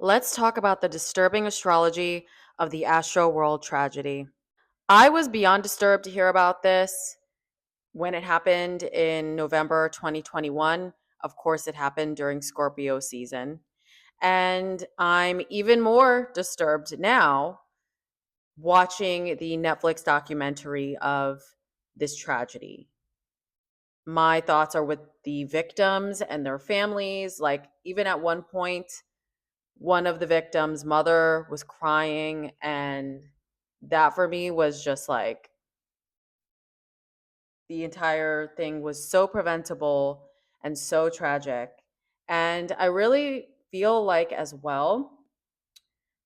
Let's talk about the disturbing astrology of the AstroWorld tragedy. I was beyond disturbed to hear about this when it happened in November 2021. Of course, it happened during Scorpio season. And I'm even more disturbed now watching the Netflix documentary of this tragedy. My thoughts are with the victims and their families. Like, even at one point, one of the victims' mother was crying, and that for me was just like the entire thing was so preventable and so tragic. And I really feel like, as well,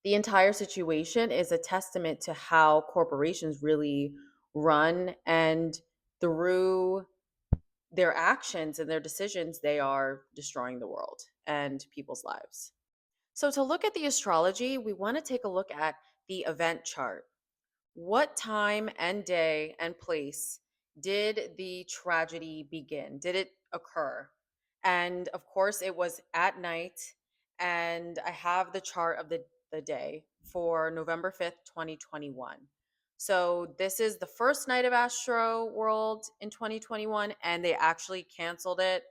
the entire situation is a testament to how corporations really run, and through their actions and their decisions, they are destroying the world and people's lives. So, to look at the astrology, we want to take a look at the event chart. What time and day and place did the tragedy begin? Did it occur? And of course, it was at night. And I have the chart of the day for November 5th, 2021. So, this is the first night of Astro World in 2021, and they actually canceled it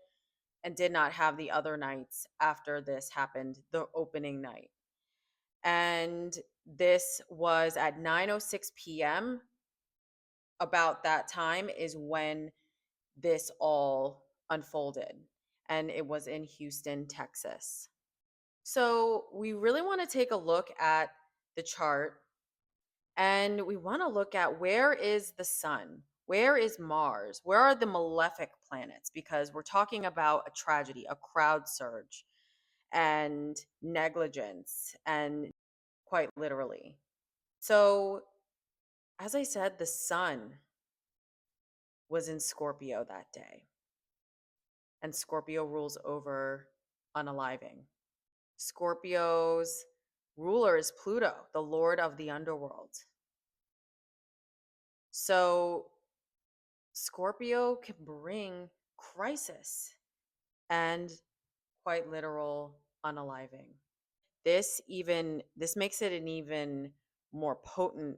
and did not have the other nights after this happened, the opening night. And this was at 9:06 p.m. About that time is when this all unfolded, and it was in Houston, Texas. So, we really want to take a look at the chart, and we want to look at where is the sun? Where is Mars? Where are the malefic planets? Because we're talking about a tragedy, a crowd surge, and negligence, and quite literally. So, as I said, the sun was in Scorpio that day, and Scorpio rules over unaliving. Scorpio's ruler is Pluto, the lord of the underworld. So, Scorpio can bring crisis and quite literal unaliving. This makes it an even more potent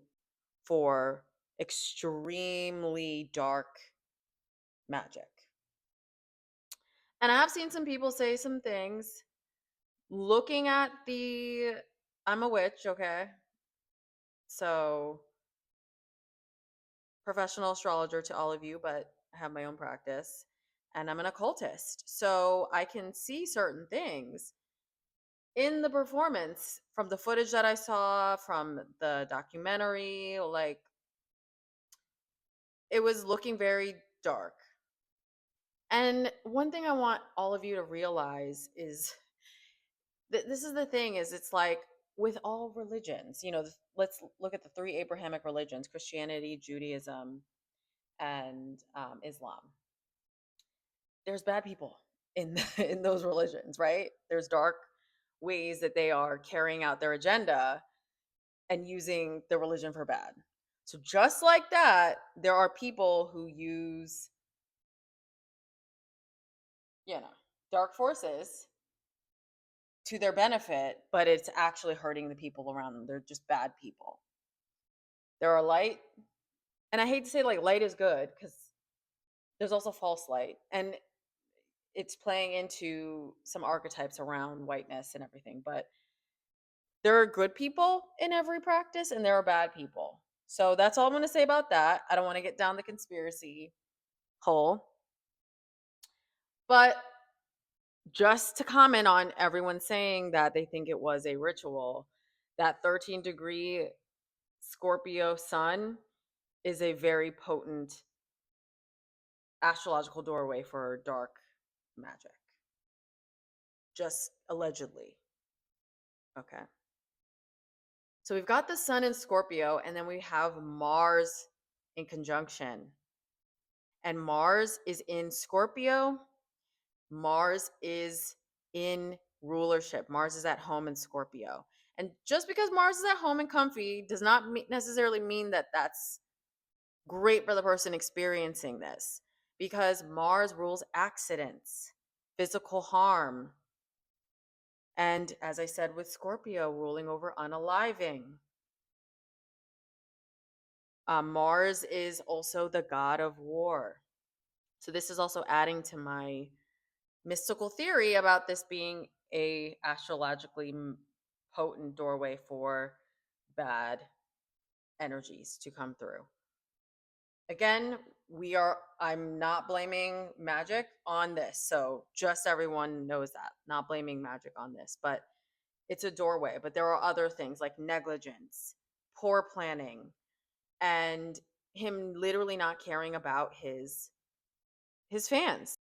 for extremely dark magic. And I have seen some people say some things looking at the I'm a witch, okay? So, professional astrologer to all of you, but I have my own practice, and I'm an occultist. So, I can see certain things in the performance from the footage that I saw from the documentary. Like, it was looking very dark. And one thing I want all of you to realize is this is the thing, is it's like with all religions, let's look at the three Abrahamic religions: Christianity, Judaism, and Islam. There's bad people in in those religions, right? There's dark ways that they are carrying out their agenda and using the religion for bad. So just like that, there are people who use, you know, dark forces to their benefit, but it's actually hurting the people around them. They're just bad people. There are light, and I hate to say, like, light is good, because there's also false light, and it's playing into some archetypes around whiteness and everything. But there are good people in every practice, and there are bad people. So that's all I'm going to say about that. I don't want to get down the conspiracy hole, but just to comment on everyone saying that they think it was a ritual, that 13-degree Scorpio sun is a very potent astrological doorway for dark magic. Just allegedly. Okay. So we've got the sun in Scorpio, and then we have Mars in conjunction. And Mars is in Scorpio. Mars is in rulership. Mars is at home in Scorpio. And just because Mars is at home and comfy does not necessarily mean that that's great for the person experiencing this, because Mars rules accidents, physical harm, And as I said, with Scorpio ruling over unaliving, Mars is also the god of war. So this is also adding to my mystical theory about this being a astrologically potent doorway for bad energies to come through. Again, I'm not blaming magic on this. So just everyone knows that. Not blaming magic on this, but it's a doorway. But there are other things like negligence, poor planning, and him literally not caring about his fans.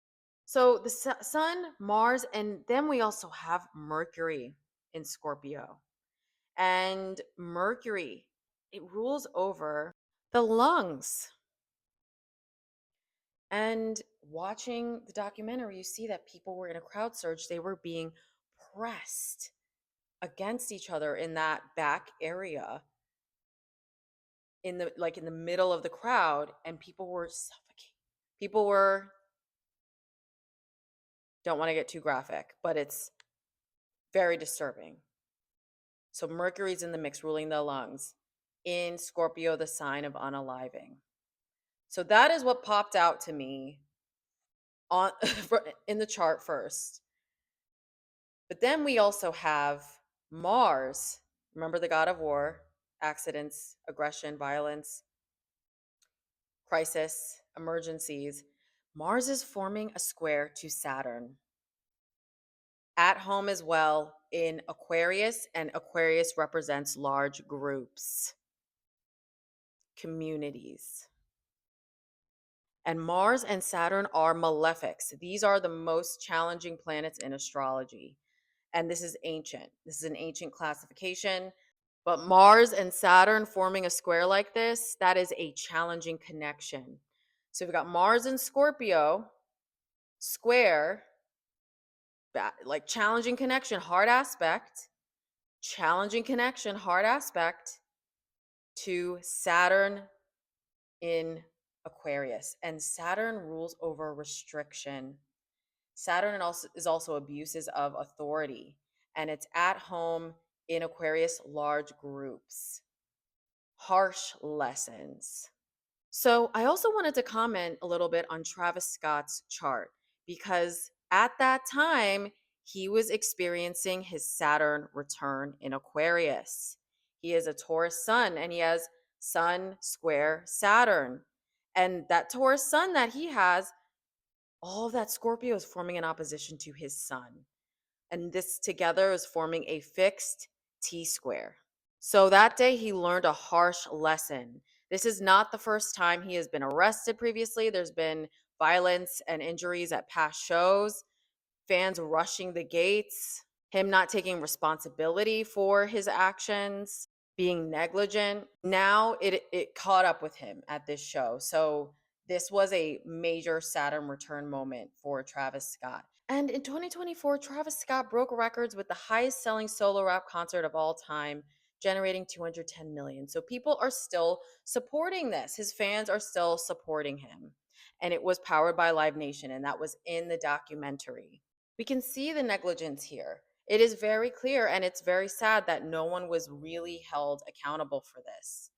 So the sun, Mars, and then we also have Mercury in Scorpio. And Mercury, it rules over the lungs. And watching the documentary, you see that people were in a crowd surge. They were being pressed against each other in that back area, in the middle of the crowd, and people were suffocating. People were, don't want to get too graphic, but it's very disturbing. So Mercury's in the mix, ruling the lungs. In Scorpio, the sign of unaliving. So that is what popped out to me on in the chart first. But then we also have Mars. Remember the god of war, accidents, aggression, violence, crisis, emergencies. Mars is forming a square to Saturn. At home as well in Aquarius, and Aquarius represents large groups, communities. And Mars and Saturn are malefics. These are the most challenging planets in astrology. And this is ancient. This is an ancient classification. But Mars and Saturn forming a square like this, that is a challenging connection. So we've got Mars and Scorpio, square, like challenging connection, hard aspect, challenging connection, hard aspect to Saturn in Aquarius. And Saturn rules over restriction. Saturn is also abuses of authority, and it's at home in Aquarius, large groups, harsh lessons. So I also wanted to comment a little bit on Travis Scott's chart because at that time, he was experiencing his Saturn return in Aquarius. He is a Taurus sun and he has Sun square Saturn. And that Taurus sun that he has, all of that Scorpio is forming an opposition to his sun. And this together is forming a fixed T square. So that day he learned a harsh lesson. This is not the first time he has been arrested previously. There's been violence and injuries at past shows, fans rushing the gates, him not taking responsibility for his actions, being negligent. Now it caught up with him at this show. So this was a major Saturn return moment for Travis Scott. And in 2024, Travis Scott broke records with the highest selling solo rap concert of all time, generating 210 million. So people are still supporting this. His fans are still supporting him. And it was powered by Live Nation, and that was in the documentary. We can see the negligence here. It is very clear, and it's very sad that no one was really held accountable for this.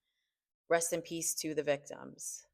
Rest in peace to the victims.